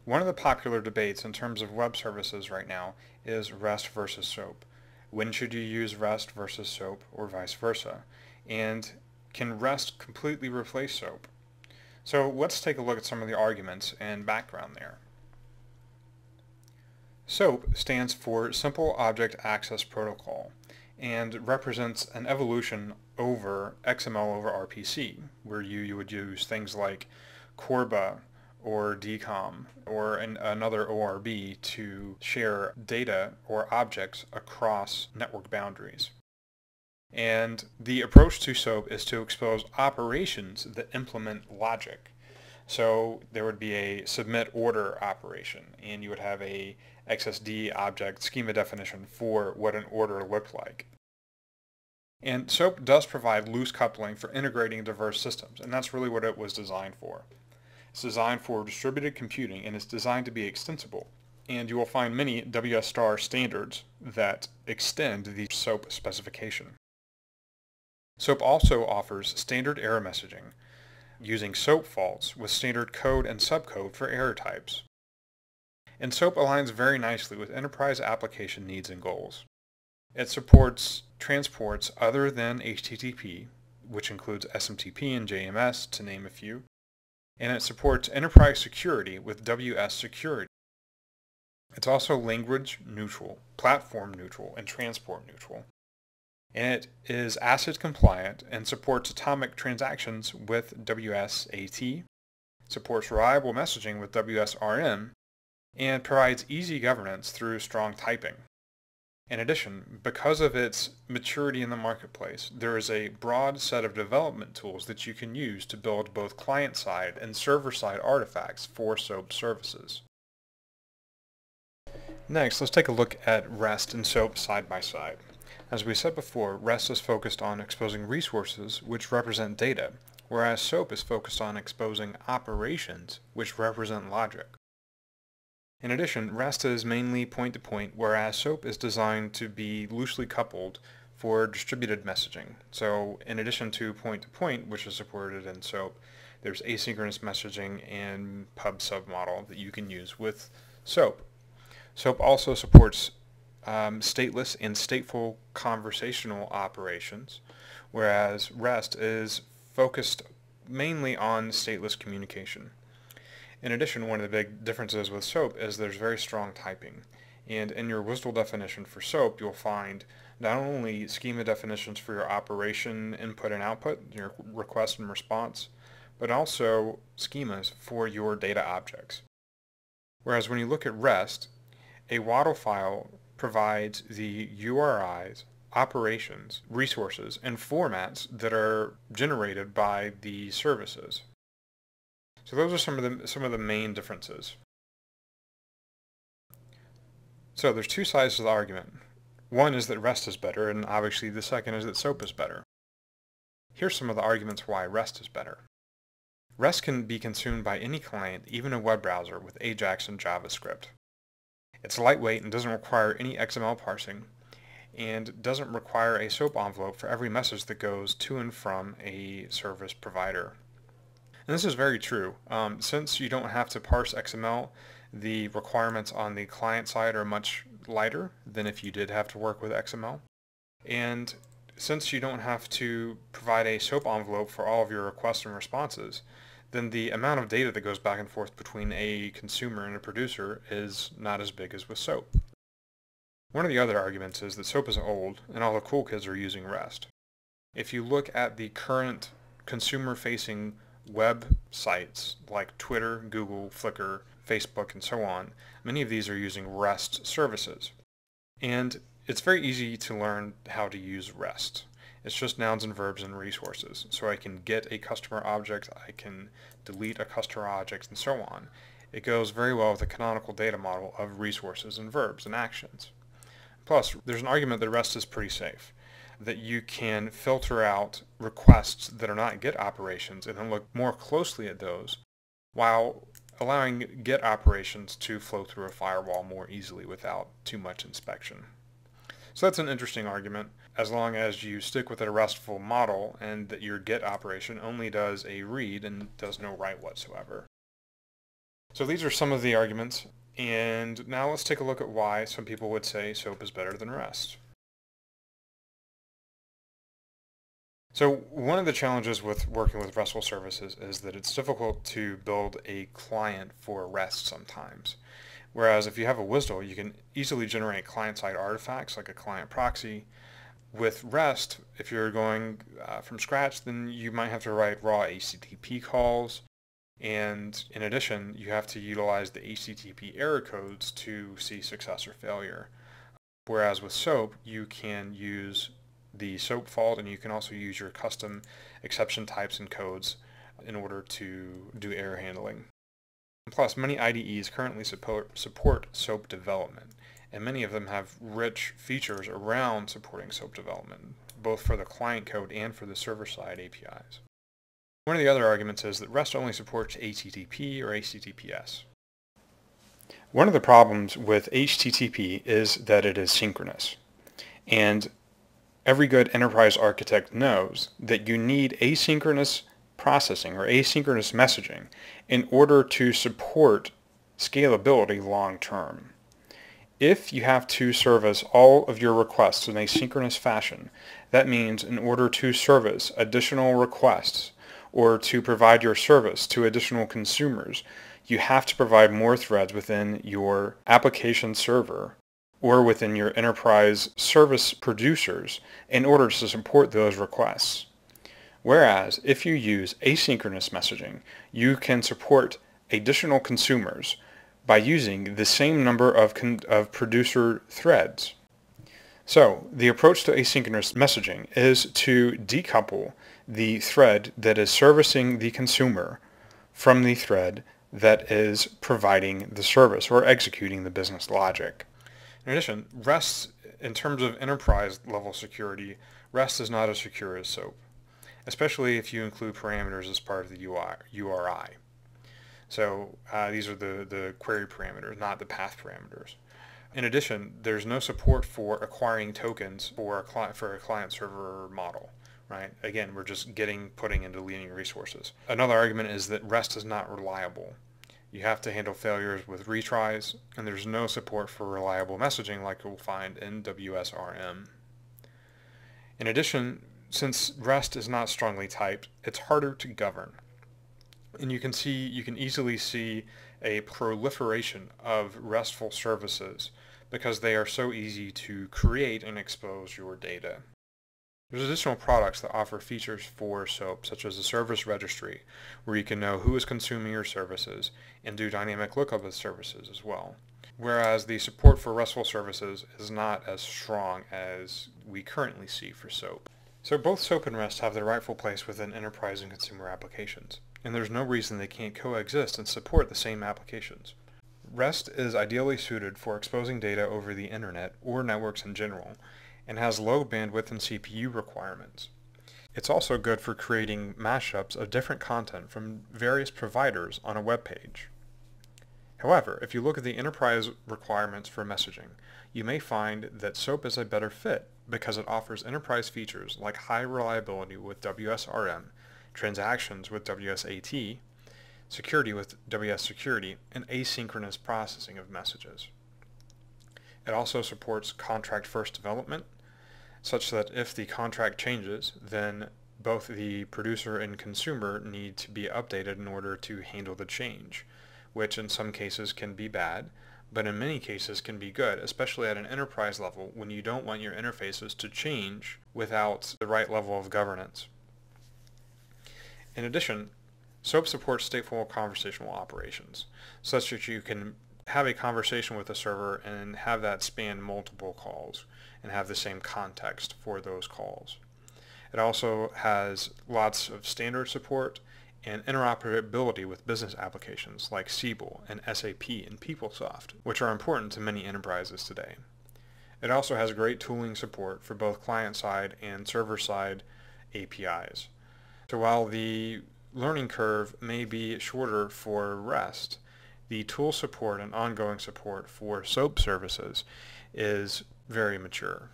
One of the popular debates in terms of web services right now is REST versus SOAP. When should you use REST versus SOAP or vice versa? And can REST completely replace SOAP? So let's take a look at some of the arguments and background there. SOAP stands for Simple Object Access Protocol and represents an evolution over XML over RPC, where you would use things like Corba or DCOM or another ORB to share data or objects across network boundaries. And the approach to SOAP is to expose operations that implement logic. So there would be a submit order operation, and you would have a XSD object schema definition for what an order looked like. And SOAP does provide loose coupling for integrating diverse systems, and that's really what it was designed for. It's designed for distributed computing, and it's designed to be extensible. And you will find many WS Star standards that extend the SOAP specification. SOAP also offers standard error messaging, using SOAP faults with standard code and subcode for error types. And SOAP aligns very nicely with enterprise application needs and goals. It supports transports other than HTTP, which includes SMTP and JMS, to name a few. And it supports enterprise security with WS Security. It's also language neutral, platform neutral, and transport neutral. And it is ACID compliant and supports atomic transactions with WSAT, supports reliable messaging with WSRM, and provides easy governance through strong typing. In addition, because of its maturity in the marketplace, there is a broad set of development tools that you can use to build both client-side and server-side artifacts for SOAP services. Next, let's take a look at REST and SOAP side by side. As we said before, REST is focused on exposing resources which represent data, whereas SOAP is focused on exposing operations which represent logic. In addition, REST is mainly point-to-point, whereas SOAP is designed to be loosely coupled for distributed messaging. So in addition to point-to-point, which is supported in SOAP, there's asynchronous messaging and pub submodel that you can use with SOAP. SOAP also supports stateless and stateful conversational operations, whereas REST is focused mainly on stateless communication. In addition, one of the big differences with SOAP is there's very strong typing. And in your WSDL definition for SOAP, you'll find not only schema definitions for your operation input and output, your request and response, but also schemas for your data objects. Whereas when you look at REST, a WADL file provides the URIs, operations, resources, and formats that are generated by the services. So those are some of the main differences. So there's two sides to the argument. One is that REST is better, and obviously the second is that SOAP is better. Here's some of the arguments why REST is better. REST can be consumed by any client, even a web browser, with AJAX and JavaScript. It's lightweight and doesn't require any XML parsing, and doesn't require a SOAP envelope for every message that goes to and from a service provider. And this is very true. Since you don't have to parse XML, the requirements on the client side are much lighter than if you did have to work with XML. And since you don't have to provide a SOAP envelope for all of your requests and responses, then the amount of data that goes back and forth between a consumer and a producer is not as big as with SOAP. One of the other arguments is that SOAP is old and all the cool kids are using REST. If you look at the current consumer-facing web sites like Twitter, Google, Flickr, Facebook, and so on, many of these are using REST services. And it's very easy to learn how to use REST. It's just nouns and verbs and resources. So I can get a customer object, I can delete a customer object, and so on. It goes very well with the canonical data model of resources and verbs and actions. Plus, there's an argument that REST is pretty safe, that you can filter out requests that are not GET operations and then look more closely at those, while allowing GET operations to flow through a firewall more easily without too much inspection. So that's an interesting argument, as long as you stick with a RESTful model and that your GET operation only does a read and does no write whatsoever. So these are some of the arguments, and now let's take a look at why some people would say SOAP is better than REST. So one of the challenges with working with RESTful services is that it's difficult to build a client for REST sometimes. Whereas if you have a WSDL, you can easily generate client-side artifacts like a client proxy. With REST, if you're going from scratch, then you might have to write raw HTTP calls. And in addition, you have to utilize the HTTP error codes to see success or failure. Whereas with SOAP, you can use the SOAP fault, and you can also use your custom exception types and codes in order to do error handling. Plus, many IDEs currently support SOAP development, and many of them have rich features around supporting SOAP development, both for the client code and for the server-side APIs. One of the other arguments is that REST only supports HTTP or HTTPS. One of the problems with HTTP is that it is synchronous, and every good enterprise architect knows that you need asynchronous processing or asynchronous messaging in order to support scalability long term. If you have to service all of your requests in a synchronous fashion, that means in order to service additional requests or to provide your service to additional consumers, you have to provide more threads within your application server or within your enterprise service producers in order to support those requests. Whereas if you use asynchronous messaging, you can support additional consumers by using the same number of producer threads. So the approach to asynchronous messaging is to decouple the thread that is servicing the consumer from the thread that is providing the service or executing the business logic. In addition, REST, in terms of enterprise level security, REST is not as secure as SOAP, especially if you include parameters as part of the URI. So these are the query parameters, not the path parameters. In addition, there's no support for acquiring tokens for a client-server model, right? Again, we're just putting and deleting resources. Another argument is that REST is not reliable. You have to handle failures with retries, and there's no support for reliable messaging like you'll find in WSRM. In addition, since REST is not strongly typed, it's harder to govern. And you can easily see a proliferation of RESTful services because they are so easy to create and expose your data. There's additional products that offer features for SOAP, such as the service registry, where you can know who is consuming your services and do dynamic lookup of services as well. Whereas the support for RESTful services is not as strong as we currently see for SOAP. So both SOAP and REST have their rightful place within enterprise and consumer applications, and there's no reason they can't coexist and support the same applications. REST is ideally suited for exposing data over the internet or networks in general, and has low bandwidth and CPU requirements. It's also good for creating mashups of different content from various providers on a web page. However, if you look at the enterprise requirements for messaging, you may find that SOAP is a better fit because it offers enterprise features like high reliability with WSRM, transactions with WSAT, security with WS Security, and asynchronous processing of messages. It also supports contract first development, such that if the contract changes, then both the producer and consumer need to be updated in order to handle the change, which in some cases can be bad, but in many cases can be good, especially at an enterprise level when you don't want your interfaces to change without the right level of governance. In addition, SOAP supports stateful conversational operations, such that you can have a conversation with a server and have that span multiple calls and have the same context for those calls. It also has lots of standard support and interoperability with business applications like Siebel and SAP and PeopleSoft, which are important to many enterprises today. It also has great tooling support for both client-side and server-side APIs. So while the learning curve may be shorter for REST, the tool support and ongoing support for SOAP services is very mature.